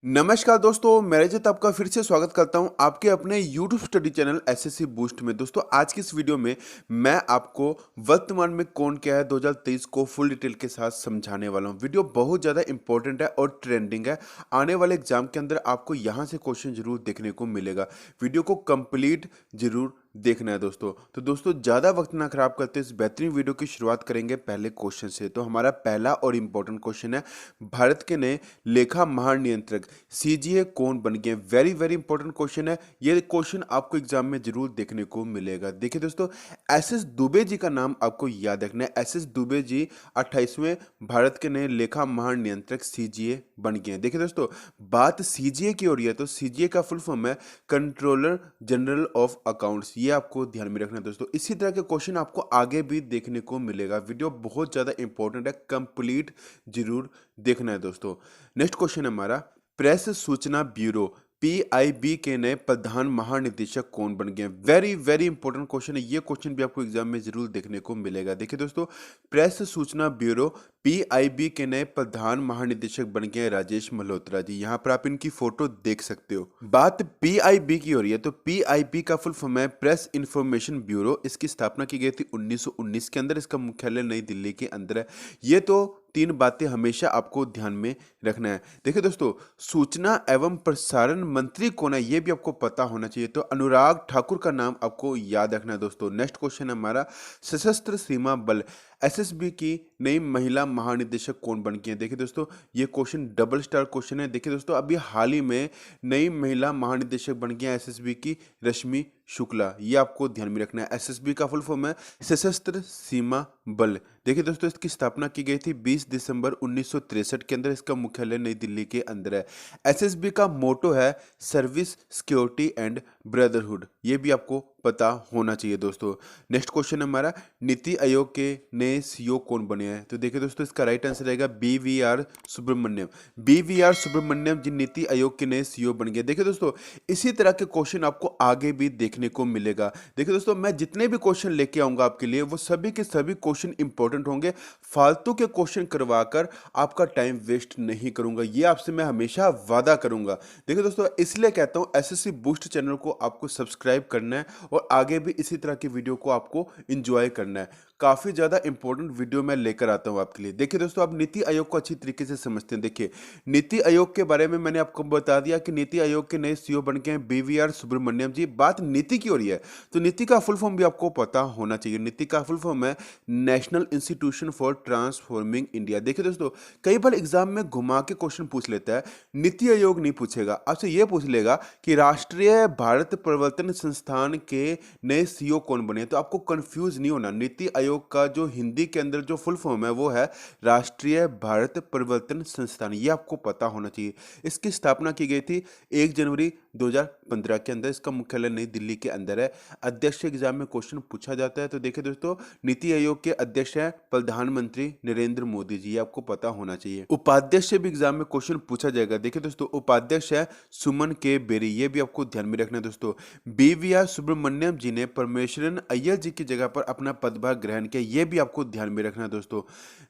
नमस्कार दोस्तों, मैं रजत आपका फिर से स्वागत करता हूं आपके अपने YouTube study channel SSC boost में। दोस्तों आज की इस वीडियो में मैं आपको वर्तमान में कौन क्या है 2023 को फुल डिटेल के साथ समझाने वाला हूं। वीडियो बहुत ज़्यादा इंपॉर्टेंट है और ट्रेंडिंग है। आने वाले एग्जाम के अंदर आपको यहां से क्वेश्चन जरूर देखने को मिलेगा। वीडियो को कंप्लीट जरूर देखना है दोस्तों। तो दोस्तों ज़्यादा वक्त ना खराब करते इस बेहतरीन वीडियो की शुरुआत करेंगे पहले क्वेश्चन से। तो हमारा पहला और इम्पोर्टेंट क्वेश्चन है, भारत के नए लेखा महानियंत्रक सीजीए कौन बन गए? वेरी वेरी इंपॉर्टेंट क्वेश्चन है। ये क्वेश्चन आपको एग्जाम में जरूर देखने को मिलेगा। देखिए दोस्तों, एसएस दुबे जी का नाम आपको याद रखना है। एसएस दुबे जी 28वें भारत के नए लेखा महानियंत्रक सीजीए बन गए हैं। देखिए दोस्तों, बात सीजीए की हो रही है तो सीजीए का फुल फॉर्म है कंट्रोलर जनरल ऑफ अकाउंट्स। ये आपको ध्यान में रखना है दोस्तों। इसी तरह के क्वेश्चन आपको आगे भी देखने को मिलेगा। वीडियो बहुत ज़्यादा इंपॉर्टेंट है, कंप्लीट जरूर देखना है दोस्तों। नेक्स्ट क्वेश्चन है हमारा, प्रेस सूचना ब्यूरो पीआईबी के नए प्रधान महानिदेशक कौन बन गए? वेरी वेरी इंपॉर्टेंट क्वेश्चन है। ये क्वेश्चन भी आपको एग्जाम में जरूर देखने को मिलेगा। देखिए दोस्तों, प्रेस सूचना ब्यूरो पीआईबी के नए प्रधान महानिदेशक बन गए राजेश मल्होत्रा जी। यहाँ पर आप इनकी फोटो देख सकते हो। बात पीआईबी की हो रही है तो पीआईबी का फुल फॉर्म है प्रेस इंफॉर्मेशन ब्यूरो। इसकी स्थापना की गई थी 1919 के अंदर। इसका मुख्यालय नई दिल्ली के अंदर है। ये तो तीन बातें हमेशा आपको ध्यान में रखना है। देखिए दोस्तों, सूचना एवं प्रसारण मंत्री कौन है ये भी आपको पता होना चाहिए। तो अनुराग ठाकुर का नाम आपको याद रखना है दोस्तों। नेक्स्ट क्वेश्चन है हमारा, सशस्त्र सीमा बल एसएसबी की नई महिला महानिदेशक कौन बन गई है? देखिए दोस्तों, ये क्वेश्चन डबल स्टार क्वेश्चन है। देखिए दोस्तों, अभी हाल ही में नई महिला महानिदेशक बन गई है एसएसबी की रश्मि शुक्ला। ये आपको ध्यान में रखना है। एसएसबी का फुल फॉर्म है सशस्त्र सीमा बल। देखिए दोस्तों, इसकी स्थापना की गई थी 20 दिसंबर 1963 के अंदर। इसका मुख्यालय नई दिल्ली के अंदर है। एसएसबी का मोटो है सर्विस, सिक्योरिटी एंड ब्रदरहुड। ये भी आपको पता होना चाहिए दोस्तों। नेक्स्ट क्वेश्चन हमारा, नीति आयोग के नए सीईओ कौन बने हैं? तो देखिए दोस्तों, इसका राइट आंसर रहेगा बीवीआर सुब्रमण्यम। बीवीआर सुब्रमण्यम जी नीति आयोग के नए सीईओ बन गए। देखिए दोस्तों, इसी तरह के क्वेश्चन आपको आगे भी देखने को मिलेगा। देखिए दोस्तों, मैं जितने भी क्वेश्चन लेके आऊंगा आपके लिए वो सभी के सभी क्वेश्चन इंपॉर्टेंट होंगे। फालतू के क्वेश्चन करवाकर आपका टाइम वेस्ट नहीं करूंगा, ये आपसे मैं हमेशा वादा करूंगा। देखिए दोस्तों, इसलिए कहता हूं एसएससी बूस्ट चैनल को आपको सब्सक्राइब करना है और आगे भी इसी तरह की वीडियो को आपको एंजॉय करना है। काफी ज्यादा इंपॉर्टेंट वीडियो मैं लेकर आता हूं आपके लिए। देखिए दोस्तों, आप नीति आयोग को अच्छी तरीके से समझते हैं। देखिए, नीति आयोग के बारे में मैंने आपको बता दिया कि नीति आयोग के नए सीईओ बन गए हैं बीवीआर सुब्रमण्यम जी। बात नीति की हो रही है तो नीति का फुल फॉर्म भी आपको पता होना चाहिए। नीति का फुल फॉर्म है national institution for transforming India. देखिए दोस्तों, कई बार एग्जाम में घुमा के क्वेश्चन पूछ लेता है। नीति आयोग नहीं पूछेगा, आपसे यह पूछ लेगा कि राष्ट्रीय भारत प्रवर्तन संस्थान के नए सीईओ कौन बने। तो आपको कंफ्यूज नहीं होना। नीति आयोग का जो हिंदी के अंदर जो फुल फॉर्म है वो है राष्ट्रीय भारत प्रवर्तन संस्थान। ये आपको पता होना चाहिए। इसकी स्थापना की गई थी 1 जनवरी 2015 के अंदर। इसका मुख्यालय नई दिल्ली के अंदर है। अध्यक्ष एग्जाम में क्वेश्चन पूछा जाता है। तो देखिए दोस्तों, नीति आयोग के अध्यक्ष हैं प्रधानमंत्री नरेंद्र मोदी जी। ये आपको पता होना चाहिए। उपाध्यक्ष से भी एग्जाम में क्वेश्चन पूछा जाएगा। देखिए दोस्तों, उपाध्यक्ष है सुमन के बेरी। ये भी आपको ध्यान में रखना है दोस्तों। बीवीआर सुब्रमण्यम जी ने परमेश्वरन अय्यर जी की जगह पर अपना पदभार ग्रहण किया। ये भी आपको ध्यान में रखना है दोस्तों।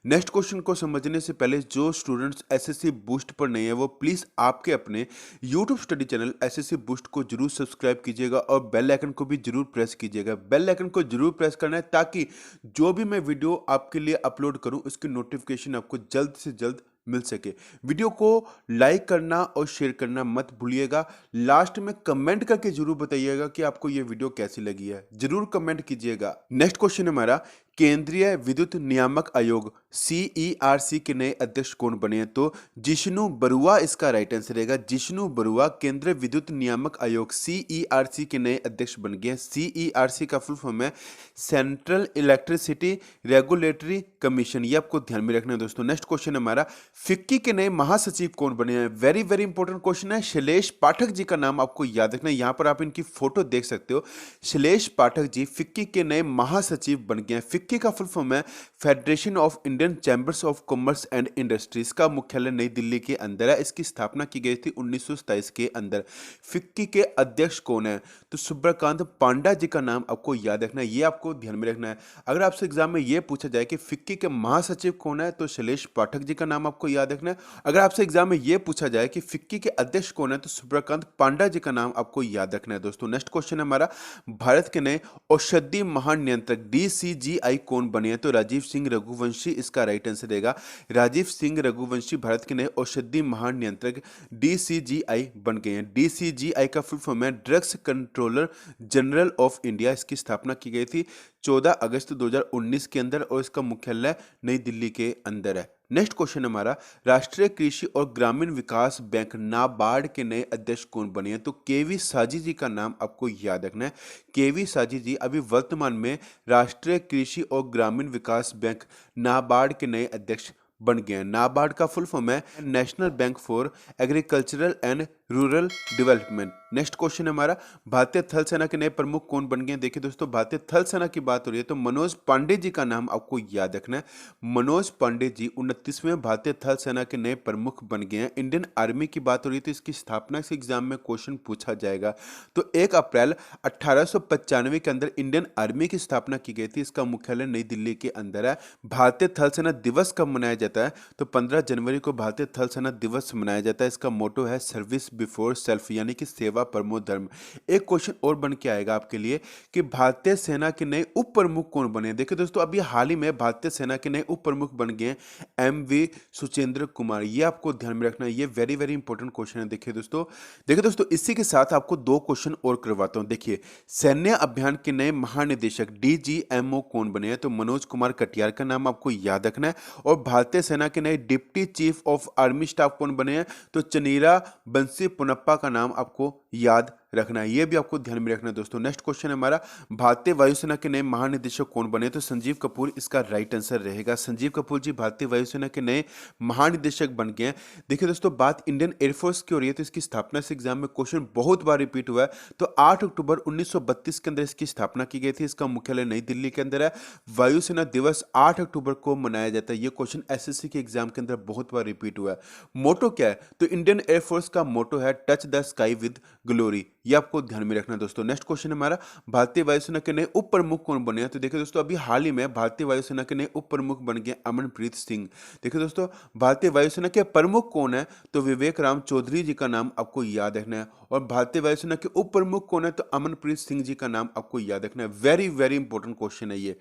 नेक्स्ट क्वेश्चन को समझने से पहले जो स्टूडेंट्स एसएससी बूस्ट पर नहीं है वो प्लीज आपके अपने YouTube study channel SSC boost को जरूर सब्सक्राइब कीजिएगा और बेल आइकन को भी जरूर प्रेस कीजिएगा। बेल आइकन को जरूर प्रेस करना है ताकि जो भी मैं वीडियो आपके लिए अपलोड करूं उसकी नोटिफिकेशन आपको जल्द से जल्द मिल सके। वीडियो को लाइक करना और शेयर करना मत भूलिएगा। लास्ट में कमेंट करके जरूर बताइएगा कि आपको ये वीडियो कैसी लगी है। जरूर कमेंट कीजिएगा। नेक्स्ट क्वेश्चन हमारा, केंद्रीय विद्युत नियामक आयोग सीईआरसी के नए अध्यक्ष कौन बने हैं? तो जिष्णु बरुआ इसका राइट आंसर रहेगा। जिष्णु बरुआ केंद्रीय विद्युत नियामक आयोग सीईआरसी के नए अध्यक्ष बन गए हैं। सीईआरसी का फुल फॉर्म है सेंट्रल इलेक्ट्रिसिटी रेगुलेटरी कमीशन। ये आपको ध्यान में रखना है दोस्तों। नेक्स्ट क्वेश्चन हमारा, फिक्की के नए महासचिव कौन बने हैं? वेरी वेरी इंपॉर्टेंट क्वेश्चन है। शैलेश पाठक जी का नाम आपको याद रखना है। यहां पर आप इनकी फोटो देख सकते हो। शैलेश पाठक जी फिक्की के नए महासचिव बन गए हैं। फिक्की का फुल फॉर्म है federation of Indian chambers of commerce and industries का मुख्यालय नई दिल्ली के अंदर है। इसकी स्थापना की गई थी 1927 के अंदर। फिक्की के अध्यक्ष कौन है? तो सुब्रकांत पांडा जी का नाम आपको याद रखना है, ये आपको ध्यान में रखना है। अगर आपसे एग्जाम में ये पूछा जाए कि फिक्की के महासचिव कौन है, तो शैलेश पाठक जी का नाम आपको याद रखना है। अगर आपसे एग्जाम में ये पूछा जाए कि फिक्की के अध्यक्ष कौन है, तो सुब्रकांत पांडा जी का नाम आपको याद रखना है। दोस्तों नेक्स्ट क्वेश्चन है हमारा, भारत के नए औषधि महानियंत्रक DCGI कौन बने हैं? तो राजीव सिंह रघुवंशी इसका राइट आंसर देगा। राजीव सिंह रघुवंशी भारत के नए औषधि महानियंत्रक DCGI बन गए हैं। DCGI का फुल फॉर्म है drugs controller general of India. इसकी स्थापना की गई थी 14 अगस्त 2019 के अंदर और इसका मुख्यालय नई दिल्ली के अंदर है। नेक्स्ट क्वेश्चन हमारा, राष्ट्रीय कृषि और ग्रामीण विकास बैंक नाबार्ड के नए अध्यक्ष कौन बने हैं? तो केवी साजी जी का नाम आपको याद रखना है। केवी साजी जी अभी वर्तमान में राष्ट्रीय कृषि और ग्रामीण विकास बैंक नाबार्ड के नए अध्यक्ष बन गए हैं। नाबार्ड का फुल फॉर्म है national bank for agricultural and rural development. Next question है हमारा, भारतीय थल सेना के नए प्रमुख कौन बन गए हैं? देखिए दोस्तों, भारतीय थल सेना की बात हो रही है तो मनोज पांडे जी का नाम आपको याद रखना है। मनोज पांडे जी 29वें भारतीय थल सेना के नए प्रमुख बन गए हैं। इंडियन आर्मी की बात हो रही है तो इसकी स्थापना से एग्जाम में क्वेश्चन पूछा जाएगा। तो 1 अप्रैल 1895 के अंदर इंडियन आर्मी की स्थापना की गई थी। इसका मुख्यालय नई दिल्ली के अंदर है। भारतीय थल सेना दिवस कब मनाया जाता है? तो 15 जनवरी को भारतीय थल सेना दिवस मनाया जाता है। इसका मोटो है सर्विस बिफोर सेल्फ, यानी कि सेवा परमो धर्म। एक क्वेश्चन और बन के आएगा आपके लिए कि भारतीय सेना के नए उप प्रमुख कौन बने? देखिए दोस्तों, अभी हाल ही में भारतीय सेना के नए उप प्रमुख बन गए हैं MV सुचेंद्र कुमार। ये आपको ध्यान में रखना है, ये वेरी वेरी इंपॉर्टेंट क्वेश्चन है। देखिए दोस्तों इसी के साथ आपको 2 क्वेश्चन और करवाता हूं। देखिए, सैन्य अभियान के नए महानिदेशक DGMO कौन बने हैं? तो मनोज कुमार कटियार का नाम आपको याद रखना है। और भारतीय सेना के नए deputy chief of army staff कौन बने हैं? तो चनीरा बंसी पुनप्पा का नाम आपको याद रखना है, ये भी आपको ध्यान में रखना है। दोस्तों नेक्स्ट क्वेश्चन है हमारा, भारतीय वायुसेना के नए महानिदेशक कौन बने? तो संजीव कपूर इसका राइट आंसर रहेगा। संजीव कपूर जी भारतीय वायुसेना के नए महानिदेशक बन गए हैं। देखिए दोस्तों, बात इंडियन एयरफोर्स की हो रही है तो इसकी स्थापना से एग्जाम में क्वेश्चन बहुत बार रिपीट हुआ है। तो 8 अक्टूबर 1932 के अंदर इसकी स्थापना की गई थी। इसका मुख्यालय नई दिल्ली के अंदर है। वायुसेना दिवस 8 अक्टूबर को मनाया जाता है। ये क्वेश्चन SSC के एग्जाम के अंदर बहुत बार रिपीट हुआ है। मोटो क्या है? तो इंडियन एयरफोर्स का मोटो है touch the sky with glory. ये आपको ध्यान में रखना है। दोस्तों नेक्स्ट क्वेश्चन हमारा, भारतीय वायुसेना के नए उप प्रमुख कौन बने हैं? तो देखिए दोस्तों, अभी हाल ही में भारतीय वायुसेना के नए उप प्रमुख बन गए अमनप्रीत सिंह। देखिए दोस्तों, भारतीय वायुसेना के प्रमुख कौन है? तो विवेक राम चौधरी जी का नाम आपको याद रखना है। और भारतीय वायुसेना के उप प्रमुख कौन है? तो अमनप्रीत सिंह जी का नाम आपको याद रखना है। वेरी वेरी इंपॉर्टेंट क्वेश्चन है ये।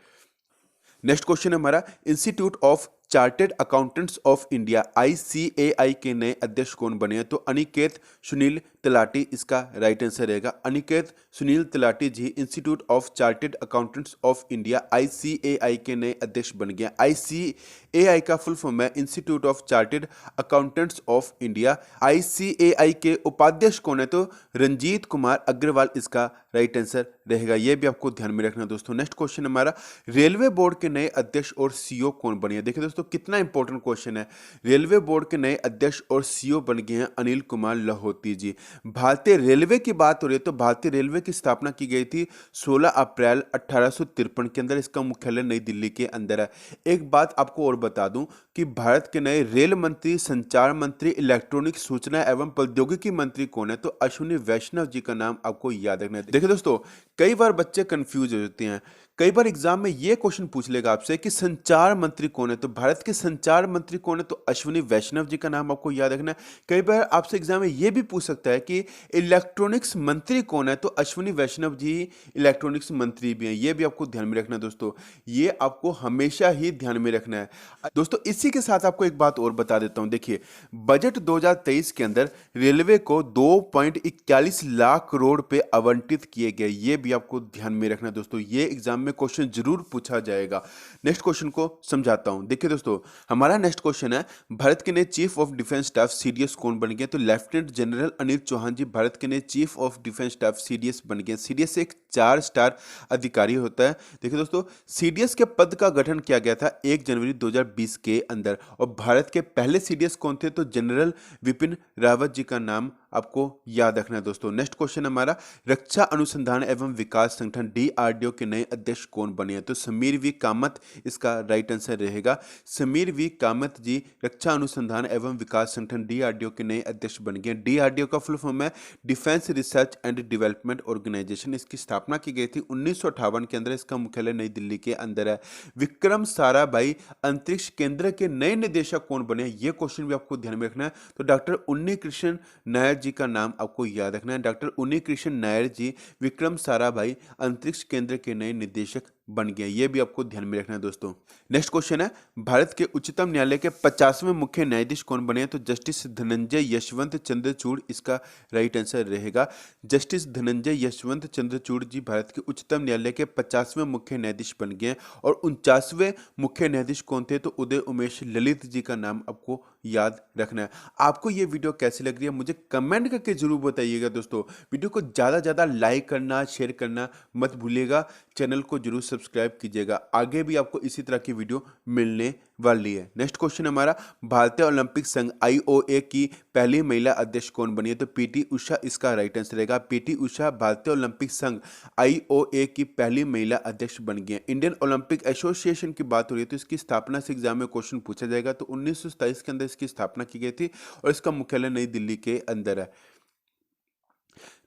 नेक्स्ट क्वेश्चन है हमारा, institute of chartered accountants of India ICAI के नए अध्यक्ष कौन बने हैं? तो अनिकेत सुनील तलाटी इसका राइट आंसर रहेगा। Aniket Sunil Talati ji institute of chartered accountants of India ICAI के नए अध्यक्ष बन गए। ICAI का फुल फॉर्म है institute of chartered accountants of India. ICAI के उपाध्यक्ष कौन है? तो रंजीत कुमार अग्रवाल इसका राइट आंसर रहेगा। यह भी आपको ध्यान में रखना है। दोस्तों नेक्स्ट क्वेश्चन हमारा, रेलवे बोर्ड के नए अध्यक्ष और CEO कौन बने हैं? देखिए दोस्तों, कितना इंपॉर्टेंट क्वेश्चन है। रेलवे बोर्ड के नए अध्यक्ष और CEO बन गए हैं अनिल कुमार लाहौती जी। भारतीय रेलवे की बात हो रही है तो भारतीय रेलवे की स्थापना की गई थी 16 अप्रैल 1853 के अंदर। इसका मुख्यालय नई दिल्ली के अंदर है। एक बात आपको और बता दूं कि भारत के नए रेल मंत्री, संचार मंत्री, इलेक्ट्रॉनिक सूचना एवं प्रौद्योगिकी मंत्री कौन है? तो अश्विनी वैष्णव जी का नाम आपको याद रखना है। देखिए दोस्तों, कई बार बच्चे कंफ्यूज हो जाते हैं। कई बार एग्जाम में ये क्वेश्चन पूछ लेगा आपसे कि संचार मंत्री कौन है? तो भारत के संचार मंत्री कौन है? तो अश्विनी वैष्णव जी का नाम आपको याद रखना है। कई बार आपसे एग्जाम में ये भी पूछ सकता है कि इलेक्ट्रॉनिक्स मंत्री कौन है? तो अश्विनी वैष्णव जी इलेक्ट्रॉनिक्स मंत्री भी हैं। ये भी आपको ध्यान में रखना है। दोस्तों ये आपको हमेशा ही ध्यान में रखना है। दोस्तों इसी के साथ आपको एक बात और बता देता हूं। देखिए, बजट 2023 के अंदर रेलवे को 2.41 लाख करोड़ पे आवंटित किए गए। ये भी आपको ध्यान में रखना है। दोस्तों ये एग्जाम में क्वेश्चन जरूर पूछा जाएगा। नेक्स्ट क्वेश्चन को समझाता हूं। देखिए दोस्तों, हमारा नेक्स्ट क्वेश्चन है, भारत के नए chief of defence staff CDS कौन बन गए? तो लेफ्टिनेंट जनरल अनिल चौहान जी भारत के नए chief of defence staff CDS बन गए। CDS एक 4 स्टार अधिकारी होता है। देखिए दोस्तों, CDS के पद का गठन किया गया था 1 जनवरी 2020 के अंदर। और भारत के पहले CDS कौन थे? तो जनरल विपिन रावत जी का नाम आपको याद रखना है दोस्तों। नेक्स्ट क्वेश्चन हमारा, रक्षा अनुसंधान एवं विकास संगठन डीआरडीओ के नए अध्यक्ष कौन बने हैं? तो समीर वी कामत इसका राइट आंसर रहेगा। समीर वी कामत जी रक्षा अनुसंधान एवं विकास संगठन डीआरडीओ के नए अध्यक्ष बन गए। डीआरडीओ का फुल फॉर्म है defence research and development organisation. इसकी स्थापना की गई थी 1958 के अंदर। इसका मुख्यालय नई दिल्ली के अंदर है। विक्रम साराभाई अंतरिक्ष केंद्र के नए निदेशक कौन बने? ये क्वेश्चन भी आपको ध्यान में रखना है। तो डॉक्टर उन्नी कृष्ण नायर जी का नाम आपको याद रखना है। डॉक्टर उन्नी कृष्ण नायर जी विक्रम साराभाई अंतरिक्ष केंद्र के नए निदेशक बन गए। ये भी आपको ध्यान में रखना है दोस्तों। नेक्स्ट क्वेश्चन है, भारत के उच्चतम न्यायालय के 50वें मुख्य न्यायाधीश कौन बने हैं? तो जस्टिस धनंजय यशवंत चंद्रचूड़ इसका राइट आंसर रहेगा। जस्टिस धनंजय यशवंत चंद्रचूड़ जी भारत के उच्चतम न्यायालय के 50वें मुख्य न्यायाधीश बन गए। और 49वें मुख्य न्यायाधीश कौन थे? तो उदय उमेश ललित जी का नाम आपको याद रखना है। आपको ये वीडियो कैसी लग रही है मुझे कमेंट करके जरूर बताइएगा दोस्तों। वीडियो को ज्यादा ज्यादा लाइक करना, शेयर करना मत भूलिएगा। चैनल को जरूर सब्सक्राइब कीजिएगा, आगे भी आपको इसी तरह की वीडियो मिलने वाली है। नेक्स्ट क्वेश्चन हमारा, भारतीय ओलंपिक संघ आईओए की पहली महिला अध्यक्ष कौन बनी है? तो पीटी उषा इसका राइट आंसर रहेगा। पीटी उषा भारतीय ओलंपिक संघ आईओए की पहली महिला अध्यक्ष बन गई है। इंडियन ओलंपिक एसोसिएशन की बात हो रही है तो इसकी स्थापना से एग्जाम में क्वेश्चन पूछा जाएगा। तो 1927 के अंदर इसकी स्थापना की गई थी और इसका मुख्यालय नई दिल्ली के अंदर है।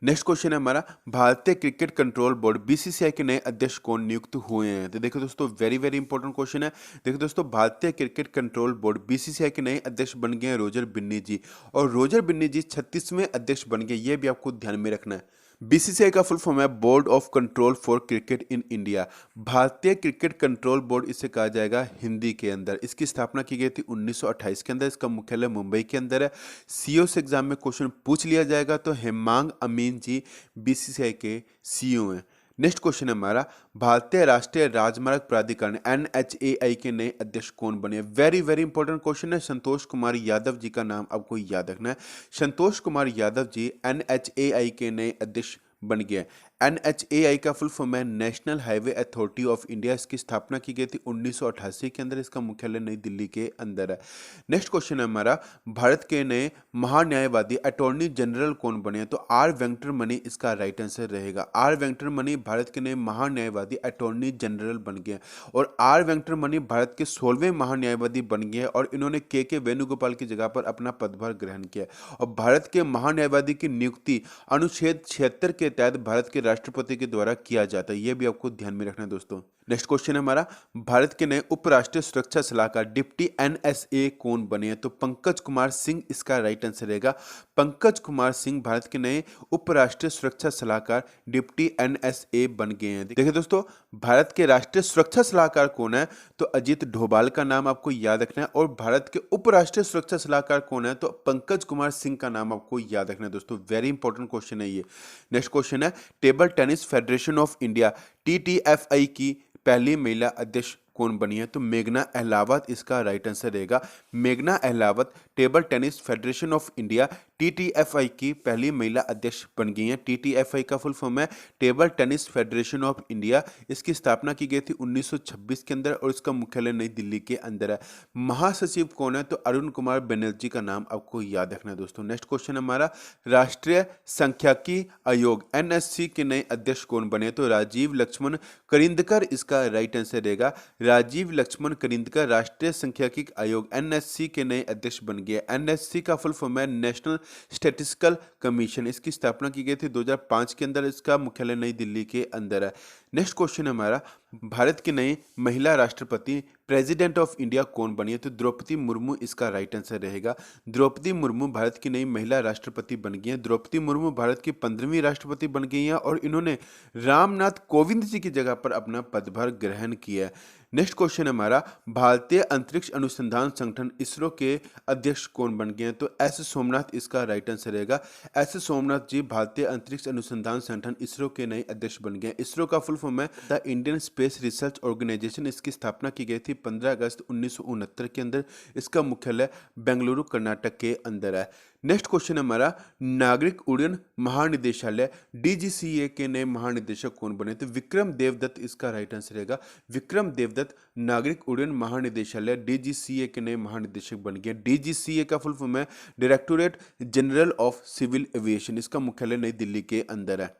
नेक्स्ट क्वेश्चन है हमारा, भारतीय क्रिकेट कंट्रोल बोर्ड बीसीसीआई के नए अध्यक्ष कौन नियुक्त हुए हैं? तो देखो दोस्तों, वेरी वेरी इंपॉर्टेंट क्वेश्चन है। देखो दोस्तों, भारतीय क्रिकेट कंट्रोल बोर्ड बीसीसीआई के नए अध्यक्ष बन गए हैं रोजर बिन्नी जी। और रोजर बिन्नी जी 36वें अध्यक्ष बन गए। ये भी आपको ध्यान में रखना है। बीसीसीआई का फुल फॉर्म है board of control for cricket in India. भारतीय क्रिकेट कंट्रोल बोर्ड इसे कहा जाएगा हिंदी के अंदर। इसकी स्थापना की गई थी 1928 के अंदर। इसका मुख्यालय मुंबई के अंदर है। सीईओ से एग्जाम में क्वेश्चन पूछ लिया जाएगा तो हेमांग अमीन जी बीसीसीआई के सीईओ हैं। नेक्स्ट क्वेश्चन है हमारा, भारतीय राष्ट्रीय राजमार्ग प्राधिकरण एनएचएआई के नए अध्यक्ष कौन बने? वेरी वेरी इंपॉर्टेंट क्वेश्चन है। संतोष कुमार यादव जी का नाम आपको याद रखना है। संतोष कुमार यादव जी एनएचएआई के नए अध्यक्ष बन गए। एनएचएआई का फुल फॉर्म है national highway authority of India. इसकी स्थापना की गई थी 1988 के अंदर। इसका मुख्यालय नई दिल्ली के अंदर है। नेक्स्ट क्वेश्चन है हमारा, भारत के नए महान्यायवादी अटॉर्नी जनरल कौन बने? तो आर वेंकटरमणि इसका राइट आंसर रहेगा। आर वेंकटरमणि भारत के नए महान्यायवादी अटॉर्नी जनरल बन गए। और आर वेंकटरमणि भारत के 16वें महान्यायवादी बन गए और इन्होंने के वेणुगोपाल की जगह पर अपना पदभार ग्रहण किया। और भारत के महान्यायवादी की नियुक्ति अनुच्छेद 76 के तहत भारत के राष्ट्रपति के द्वारा किया जाता है। यह भी आपको ध्यान में रखना है दोस्तों। नेक्स्ट क्वेश्चन है हमारा, भारत के नए उपराष्ट्रीय सुरक्षा सलाहकार डिप्टी एनएसए कौन बने हैं? तो पंकज कुमार सिंह इसका राइट आंसर रहेगा। पंकज कुमार सिंह भारत के नए उपराष्ट्रीय सुरक्षा सलाहकार डिप्टी एनएसए बन गए हैं। देखिए दोस्तों, भारत के राष्ट्रीय सुरक्षा सलाहकार कौन है? तो अजीत डोभाल का नाम आपको याद रखना है। और भारत के उपराष्ट्रीय सुरक्षा सलाहकार कौन है? तो पंकज कुमार सिंह का नाम आपको याद रखना है दोस्तों। वेरी इंपॉर्टेंट क्वेश्चन है ये। नेक्स्ट क्वेश्चन है, table tennis federation of India TTFI की पहली महिला अध्यक्ष कौन बनी है? तो मेघना अहलावत इसका राइट आंसर रहेगा। मेघना Ahlawat table tennis federation of India TTFI की पहली महिला अध्यक्ष बन गई हैं। टीटीएफआई का फुल फॉर्म है table tennis federation of India. इसकी स्थापना की गई थी 1926 के अंदर और इसका मुख्यालय नई दिल्ली के अंदर है। महासचिव कौन है? तो अरुण कुमार बनर्जी का नाम आपको याद रखना है दोस्तों। नेक्स्ट क्वेश्चन हमारा, राष्ट्रीय सांख्यिकी आयोग एनएससी के नए अध्यक्ष कौन बने? तो राजीव लक्ष्मण करिंदकर इसका राइट आंसर रहेगा। राजीव लक्ष्मण करिंदकर राष्ट्रीय सांख्यिकी आयोग एनएससी के नए अध्यक्ष बन गए। एनएससी का फुल फॉर्म है नेशनल स्टैटिस्टिकल कमीशन। इसकी स्थापना की गई थी 2005 के अंदर। इसका मुख्यालय नई दिल्ली के अंदर है। नेक्स्ट क्वेश्चन हमारा, भारत की नई महिला राष्ट्रपति प्रेसिडेंट ऑफ इंडिया कौन बनी है? तो द्रौपदी मुर्मू इसका राइट आंसर रहेगा। द्रौपदी मुर्मू भारत की नई महिला राष्ट्रपति बन गई हैं। द्रौपदी मुर्मू भारत की 15वीं राष्ट्रपति बन गई हैं और इन्होंने रामनाथ कोविंद जी की जगह पर अपना पदभार ग्रहण किया है। नेक्स्ट क्वेश्चन हमारा, भारतीय अंतरिक्ष अनुसंधान संगठन इसरो के अध्यक्ष कौन बन गए हैं? तो एस सोमनाथ इसका राइट आंसर रहेगा। एस सोमनाथ जी भारतीय अंतरिक्ष अनुसंधान संगठन इसरो के नए अध्यक्ष बन गए। इसरो का फुल फॉर्म है the Indian space research organisation. इसकी स्थापना की गई थी 15 अगस्त 1969 के अंदर। इसका मुख्यालय बेंगलुरु कर्नाटक के अंदर है। नेक्स्ट क्वेश्चन है हमारा, नागरिक उड्डयन महानिदेशालय डीजीसीए के नए महानिदेशक कौन बने? तो विक्रम देवदत्त इसका राइट आंसर रहेगा। विक्रम देवदत्त नागरिक उड्डयन महानिदेशालय डीजीसीए के नए महानिदेशक बन गए। डीजीसीए का फुल फॉर्म है directorate general of civil aviation. इसका मुख्यालय नई दिल्ली के अंदर है।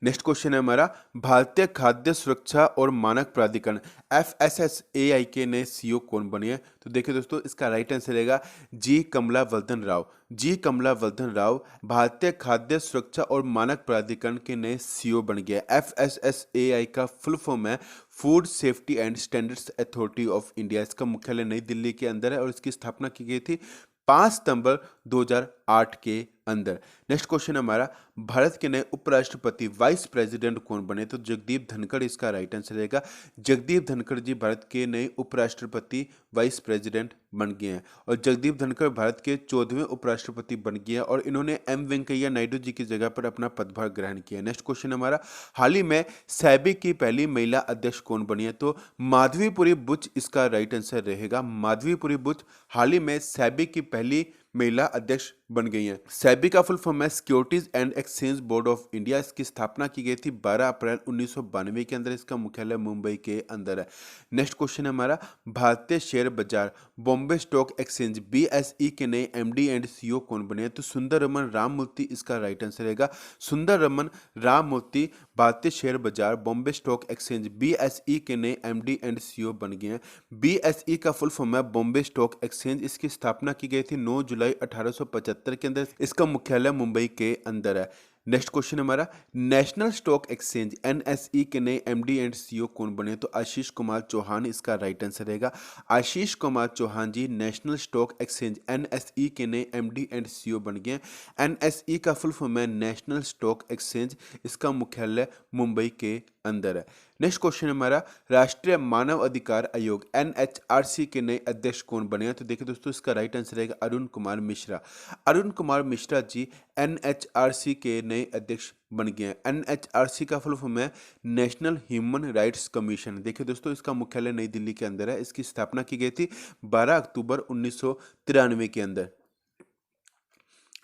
नेक्स्ट क्वेश्चन है हमारा, भारतीय खाद्य सुरक्षा और मानक प्राधिकरण FSSAI के नए सीईओ कौन बने हैं? तो देखिए दोस्तों, इसका राइट आंसर रहेगा जी कमलावर्धन राव। जी कमलावर्धन राव भारतीय खाद्य सुरक्षा और मानक प्राधिकरण के नए सीईओ बन गए। FSSAI का फुल फॉर्म है food safety and standards authority of India. इसका मुख्यालय नई दिल्ली के अंदर है और इसकी स्थापना की गई थी 5 सितंबर 2008 के अंदर। नेक्स्ट क्वेश्चन हमारा, भारत के नए उपराष्ट्रपति वाइस प्रेसिडेंट कौन बने? तो जगदीप धनखड़ इसका राइट आंसर रहेगा। जगदीप धनखड़ जी भारत के नए उपराष्ट्रपति वाइस प्रेसिडेंट बन गए हैं और जगदीप धनखड़ भारत के 14वें उपराष्ट्रपति बन गए हैं और इन्होंने एम वेंकैया नायडू जी की जगह पर अपना पदभार ग्रहण किया। नेक्स्ट क्वेश्चन हमारा, हाल ही में सेबी की पहली महिला अध्यक्ष कौन बनी है? तो माधवीपुरी बुच इसका राइट आंसर रहेगा। माधवीपुरी बुच हाल ही में सेबी की पहली महिला अध्यक्ष बन गई हैं। सेबी का फुल फॉर्म है securities and exchange board of India. इसकी स्थापना की गई थी 12 अप्रैल 1992 के अंदर। इसका मुख्यालय मुंबई के अंदर है। नेक्स्ट क्वेश्चन है हमारा, भारतीय शेयर बाजार बॉम्बे स्टॉक एक्सचेंज BSE के नए MD एंड CEO कौन बने हैं? तो सुंदर रमन राममूर्ति इसका राइट आंसर रहेगा। सुंदर रमन राममूर्ति भारतीय शेयर बाजार बॉम्बे स्टॉक एक्सचेंज BSE के नए MD एंड CEO बन गए हैं। BSE का फुल फॉर्म है बॉम्बे स्टॉक एक्सचेंज। इसकी स्थापना की गई थी 9 जुलाई 1875 के अंदर। इसका मुख्यालय मुंबई के अंदर है। नेक्स्ट क्वेश्चन हमारा, नेशनल स्टॉक एक्सचेंज NSE के नए MD एंड CEO कौन बने? तो आशीष कुमार चौहान इसका राइट आंसर रहेगा। आशीष कुमार चौहान जी नेशनल स्टॉक एक्सचेंज NSE के नए MD एंड CEO बन गए। NSE का फुल फॉर्म है नेशनल स्टॉक एक्सचेंज। इसका मुख्यालय मुंबई के अंदर है। नेक्स्ट क्वेश्चन हमारा, राष्ट्रीय मानव अधिकार आयोग NHRC के नए अध्यक्ष कौन बने हैं? तो देखिए दोस्तों, इसका राइट आंसर रहेगा अरुण कुमार मिश्रा। अरुण कुमार मिश्रा जी NHRC के नए अध्यक्ष बन गए हैं। NHRC का फुल फॉर्म है नेशनल ह्यूमन राइट्स कमीशन। देखिए दोस्तों, इसका मुख्यालय नई दिल्ली के अंदर है। इसकी स्थापना की गई थी 12 अक्टूबर 1993 के अंदर।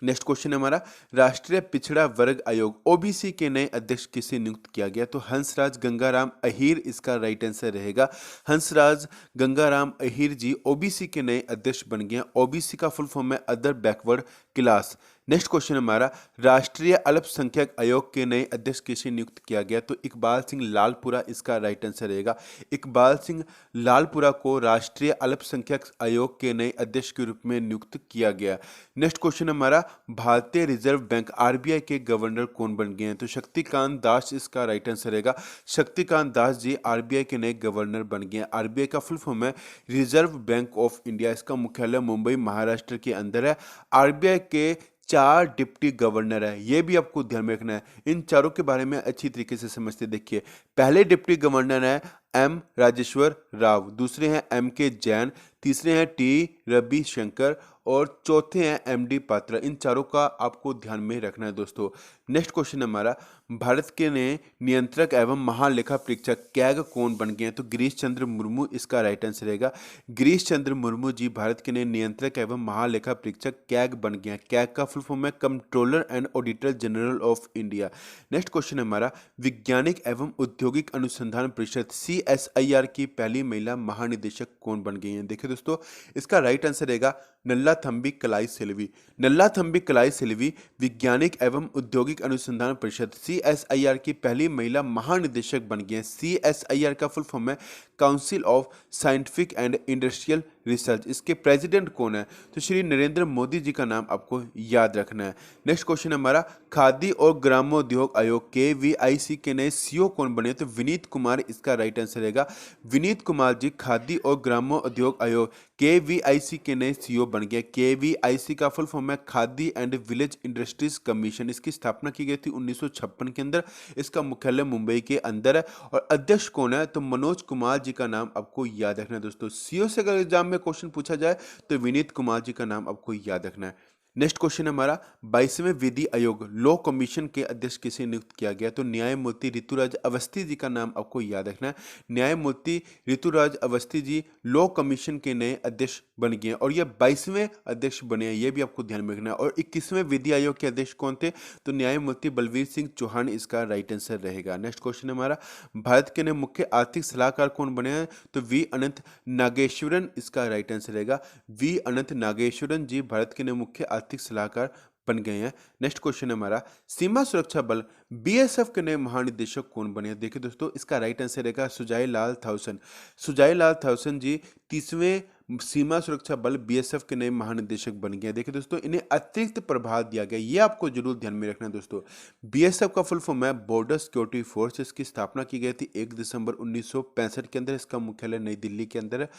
नेक्स्ट क्वेश्चन है हमारा, राष्ट्रीय पिछड़ा वर्ग आयोग OBC के नए अध्यक्ष किसे नियुक्त किया गया? तो हंसराज गंगाराम अहीर इसका राइट आंसर रहेगा। हंसराज गंगाराम अहीर जी OBC के नए अध्यक्ष बन गए हैं। OBC का फुल फॉर्म है other backward class. Next question हमारा, राष्ट्रीय अल्पसंख्यक आयोग के नए अध्यक्ष किसे नियुक्त किया गया? तो इकबाल सिंह लालपुरा इसका राइट आंसर रहेगा। इकबाल सिंह लालपुरा को राष्ट्रीय अल्पसंख्यक आयोग के नए अध्यक्ष के रूप में नियुक्त किया गया। नेक्स्ट क्वेश्चन हमारा, भारतीय रिजर्व बैंक RBI के गवर्नर कौन बन गए हैं? तो शक्तिकांत दास इसका राइट आंसर रहेगा। शक्तिकांत दास जी RBI के नए गवर्नर बन गए हैं। RBI का फुल फॉर्म है रिजर्व बैंक ऑफ इंडिया। इसका मुख्यालय मुंबई महाराष्ट्र के अंदर है। RBI के 4 डिप्टी गवर्नर है, ये भी आपको ध्यान में रखना है। इन चारों के बारे में अच्छी तरीके से समझते देखिए। पहले डिप्टी गवर्नर है M राजेश्वर राव, दूसरे हैं MK जैन, तीसरे हैं T रविशंकर और चौथे हैं MD पात्रा। इन चारों का आपको ध्यान में रखना है दोस्तों। नेक्स्ट क्वेश्चन हमारा, भारत के नए नियंत्रक एवं महालेखा परीक्षक कैग कौन बन गए हैं? तो गिरीश चंद्र मुर्मू इसका राइट आंसर रहेगा। गिरीश चंद्र मुर्मू जी भारत के नए नियंत्रक एवं महालेखा परीक्षक कैग बन गए हैं। कैग का फुल फॉर्म है controller and auditor general of India. Next question हमारा, वैज्ञानिक एवं औद्योगिक अनुसंधान परिषद CSIR की पहली महिला महानिदेशक कौन बन गई हैं? देखिए दोस्तों, इसका राइट आंसर रहेगा नल्लाथंबी कलाई सेल्वी। नल्लाथंबी कलाई सेल्वी वैज्ञानिक एवं औद्योगिक अनुसंधान परिषद CSIR की पहली महिला महानिदेशक बन गई हैं। CSIR का फुल फॉर्म है council of scientific and industrial research. इसके प्रेसिडेंट कौन है? तो श्री नरेंद्र मोदी जी का नाम आपको याद रखना है। नेक्स्ट क्वेश्चन हमारा, खादी और ग्रामोद्योग आयोग KVIC के नए CEO कौन बने? तो विनीत कुमार इसका राइट आंसर रहेगा। विनीत कुमार जी खादी और ग्रामोद्योग आयोग KVIC के नए CEO बन गए। KVIC का फुल फॉर्म है khadi and village industries commission. इसकी स्थापना की गई थी 1956 के अंदर। इसका मुख्यालय मुंबई के अंदर है और अध्यक्ष कौन है? तो मनोज कुमार जी का नाम आपको याद रखना है दोस्तों। CEO से अगर एग्जाम में क्वेश्चन पूछा जाए तो विनीत कुमार जी का नाम आपको याद रखना है। नेक्स्ट क्वेश्चन है हमारा 22वें विधि आयोग लॉ कमीशन के अध्यक्ष किसे नियुक्त किया गया? तो न्यायमूर्ति ऋतुराज अवस्थी जी का नाम आपको याद रखना है। न्यायमूर्ति ऋतुराज अवस्थी जी लॉ कमीशन के नए अध्यक्ष बन गए हैं और ये 22वें अध्यक्ष बने हैं, ये भी आपको ध्यान में रखना है। और 21वें विधि आयोग के अध्यक्ष कौन थे? तो न्यायमूर्ति बलवीर सिंह चौहान इसका राइट आंसर रहेगा। नेक्स्ट क्वेश्चन है हमारा भारत के नए मुख्य आर्थिक सलाहकार कौन बने हैं? तो वी अनंत नागेश्वरन इसका राइट आंसर रहेगा। वी अनंत नागेश्वरन जी भारत के नए मुख्य आर्थिक सलाहकार बन गए हैं। नेक्स्ट क्वेश्चन है हमारा सीमा सुरक्षा बल बीएसएफ के नए महानिदेशक कौन बने हैं? देखिए दोस्तों, इसका राइट आंसर रहेगा सुजाई लाल थाउसन। सुजाई लाल थाउसन जी 30वें सीमा सुरक्षा बल बीएसएफ के नए महानिदेशक बन गए हैं। देखिए दोस्तों, इन्हें अतिरिक्त प्रभार दिया गया, ये आपको जरूर ध्यान में रखना है दोस्तों। बीएसएफ का फुल फॉर्म है बॉर्डर सिक्योरिटी फोर्स। इसकी स्थापना की गई थी 1 दिसंबर 1965 के अंदर। इसका मुख्यालय नई दिल्ली के अंदर है।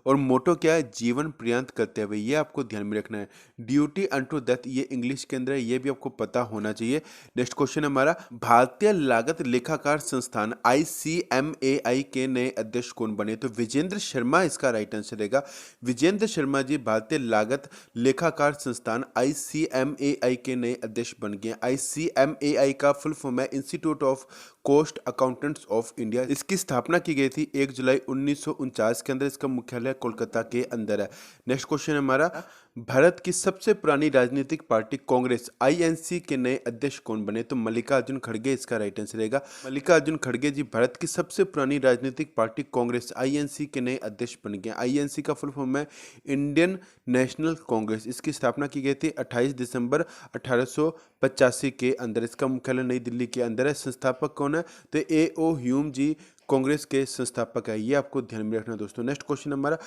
और मोटो क्या है? जीवन पर्यंत कर्तव्य, ये आपको ध्यान में रखना है। ड्यूटी अनटू डेथ, ये इंग्लिश के अंदर है, ये भी आपको पता होना चाहिए। नेक्स्ट क्वेश्चन हमारा भारतीय लागत लेखाकार संस्थान ICMAI के नए अध्यक्ष कौन बने? तो विजेंद्र शर्मा इसका राइट आंसर रहेगा। विजेंद्र शर्मा जी भारतीय लागत लेखाकार संस्थान ICMAI के नए अध्यक्ष बन गए। ICMAI का फुल फॉर्म है institute of cost accountants of India. इसकी स्थापना की गई थी 1 जुलाई 1949 के अंदर। इसका मुख्यालय कोलकाता के अंदर है। नेक्स्ट क्वेश्चन है हमारा भारत की सबसे पुरानी राजनीतिक पार्टी कांग्रेस INC के नए अध्यक्ष कौन बने? तो मल्लिकार्जुन खड़गे इसका राइट आंसर रहेगा। मल्लिकार्जुन खड़गे जी भारत की सबसे पुरानी राजनीतिक पार्टी कांग्रेस INC के नए अध्यक्ष बन गए। INC का फुल फॉर्म है इंडियन नेशनल कांग्रेस। इसकी स्थापना की गई थी 28 दिसंबर 1885 के अंदर। इसका मुख्यालय नई दिल्ली के अंदर है। संस्थापक कौन है? तो AO ह्यूम जी कांग्रेस के संस्थापक है, ये आपको ध्यान में रखना दोस्तों। नेक्स्ट क्वेश्चन हमारा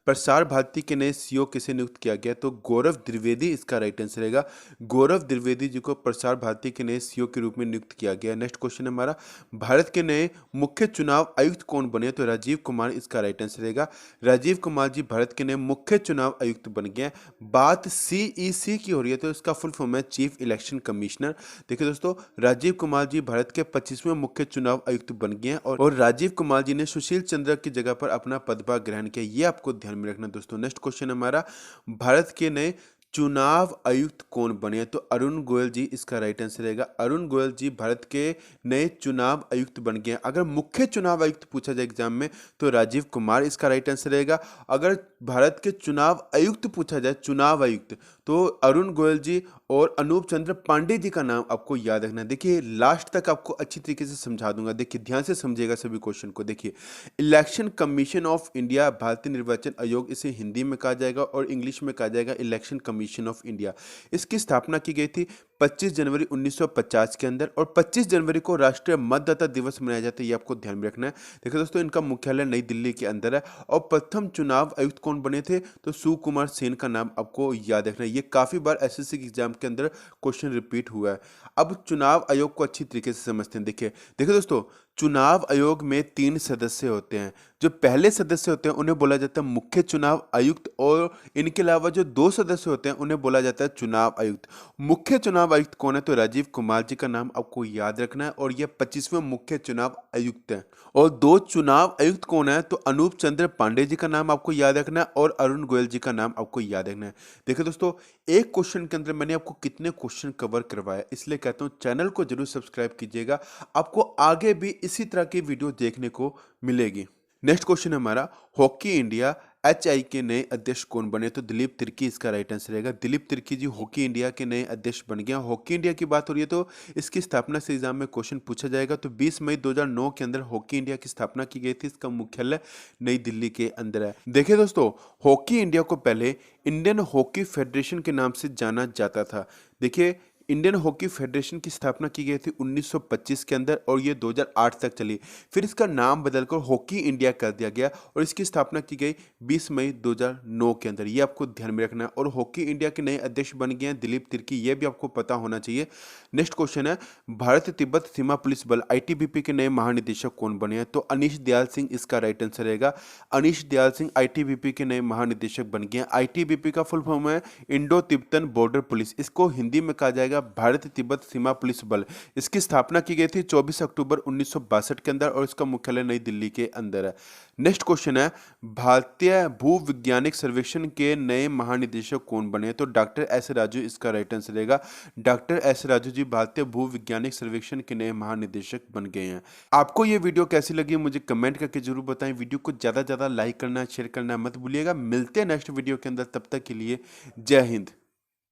प्रसार भारती के नए CEO किसे नियुक्त किया गया? तो गौरव द्विवेदी इसका राइट आंसर रहेगा। गौरव द्विवेदी जी को प्रसार भारती के नए CEO के रूप में नियुक्त किया गया। नेक्स्ट क्वेश्चन हमारा भारत के नए मुख्य चुनाव आयुक्त कौन बने? तो राजीव कुमार इसका राइट आंसर रहेगा। राजीव कुमार जी भारत के नए मुख्य चुनाव आयुक्त बन गए। बात CEC की हो रही है तो इसका फुल फॉर्म है चीफ इलेक्शन कमिश्नर। देखिए दोस्तों, राजीव कुमार जी भारत के 25वें मुख्य चुनाव आयुक्त बन गए हैं और राजीव कुमार जी ने सुशील चंद्रा की जगह पर अपना पदभार ग्रहण किया, ये आपको ध्यान में रखना दोस्तों। नेक्स्ट क्वेश्चन हमारा भारत के नए चुनाव आयुक्त कौन बने? तो अरुण गोयल जी इसका राइट आंसर रहेगा। अरुण गोयल जी भारत के नए चुनाव आयुक्त बन गए। अगर मुख्य चुनाव आयुक्त पूछा जाए एग्जाम में तो राजीव कुमार इसका राइट आंसर रहेगा। अगर भारत के चुनाव आयुक्त पूछा जाए, चुनाव आयुक्त, तो अरुण गोयल जी और अनूप चंद्र पांडे जी का नाम आपको याद रखना है। देखिए लास्ट तक आपको अच्छी तरीके से समझा दूंगा, देखिए ध्यान से समझिएगा सभी क्वेश्चन को। देखिए इलेक्शन कमीशन ऑफ इंडिया, भारतीय निर्वाचन आयोग, इसे हिंदी में कहा जाएगा और इंग्लिश में कहा जाएगा इलेक्शन कमीशन ऑफ इंडिया। इसकी स्थापना की गई थी 25 जनवरी 1950 के अंदर और 25 जनवरी को राष्ट्रीय मतदाता दिवस मनाया जाता है, ये आपको ध्यान में रखना है। देखिए दोस्तों, इनका मुख्यालय नई दिल्ली के अंदर है। और प्रथम चुनाव आयुक्त कौन बने थे? तो सुकुमार सेन का नाम आपको याद रखना है। ये काफी बार SSC एग्जाम के अंदर क्वेश्चन रिपीट हुआ है। अब चुनाव आयोग को अच्छी तरीके से समझते हैं। देखिए दोस्तों, चुनाव आयोग में 3 सदस्य होते हैं। जो पहले सदस्य होते हैं उन्हें बोला जाता है मुख्य चुनाव आयुक्त और इनके अलावा जो 2 सदस्य होते हैं उन्हें बोला जाता है चुनाव आयुक्त। मुख्य चुनाव आयुक्त कौन है? तो राजीव कुमार जी का नाम आपको याद रखना है और ये 25वें मुख्य चुनाव आयुक्त हैं। और 2 चुनाव आयुक्त कौन है? तो अनूप चंद्र पांडे जी का नाम आपको याद रखना है और अरुण गोयल जी का नाम आपको याद रखना है। देखिए दोस्तों, एक क्वेश्चन के अंदर मैंने आपको कितने क्वेश्चन कवर करवाया, इसलिए कहता हूँ चैनल को जरूर सब्सक्राइब कीजिएगा, आपको आगे भी इसी तरह की वीडियो देखने को मिलेगी। नेक्स्ट क्वेश्चन हमारा हॉकी इंडिया HI के नए अध्यक्ष कौन बने? तो दिलीप तिर्की इसका राइट आंसर रहेगा। दिलीप तिर्की जी हॉकी इंडिया के नए अध्यक्ष बन गए। हॉकी इंडिया की बात हो रही है तो इसकी स्थापना से एग्जाम में क्वेश्चन पूछा जाएगा। तो 20 मई 2009 के अंदर हॉकी इंडिया की स्थापना की गई थी। इसका मुख्यालय नई दिल्ली के अंदर है। देखिए दोस्तों, हॉकी इंडिया को पहले इंडियन हॉकी फेडरेशन के नाम से जाना जाता था। देखिए, इंडियन हॉकी फेडरेशन की स्थापना की गई थी 1925 के अंदर और ये 2008 तक चली। फिर इसका नाम बदलकर हॉकी इंडिया कर दिया गया और इसकी स्थापना की गई 20 मई 2009 के अंदर, ये आपको ध्यान में रखना है। और हॉकी इंडिया के नए अध्यक्ष बन गए हैं दिलीप तिर्की, ये भी आपको पता होना चाहिए। नेक्स्ट क्वेश्चन है भारत तिब्बत सीमा पुलिस बल ITBP के नए महानिदेशक कौन बने हैं? तो अनीश दयाल सिंह इसका राइट आंसर रहेगा। अनीश दयाल सिंह ITBP के नए महानिदेशक बन गए हैं। ITBP का फुल फॉर्म है इंडो तिब्बतन बॉर्डर पुलिस, इसको हिंदी में कहा जाएगा रहेगा भारत तिब्बत सीमा पुलिस बल। इसकी स्थापना की गई थी 24 अक्टूबर 1962 के अंदर और इसका मुख्यालय नई दिल्ली के अंदर है। नेक्स्ट क्वेश्चन है, भारतीय भूविज्ञानिक सर्वेक्षण के नए महानिदेशक कौन बने? तो डॉक्टर एस राजू इसका राइट आंसर रहेगा। डॉक्टर एस राजू जी भारतीय भूविज्ञानिक सर्वेक्षण के नए महानिदेशक बन गए हैं। आपको ये वीडियो कैसी लगी मुझे कमेंट करके जरूर बताएं। वीडियो को ज्यादा से ज्यादा लाइक करना, शेयर करना मत भूलिएगा। मिलते हैं नेक्स्ट वीडियो के अंदर, तब तक के लिए जय हिंद।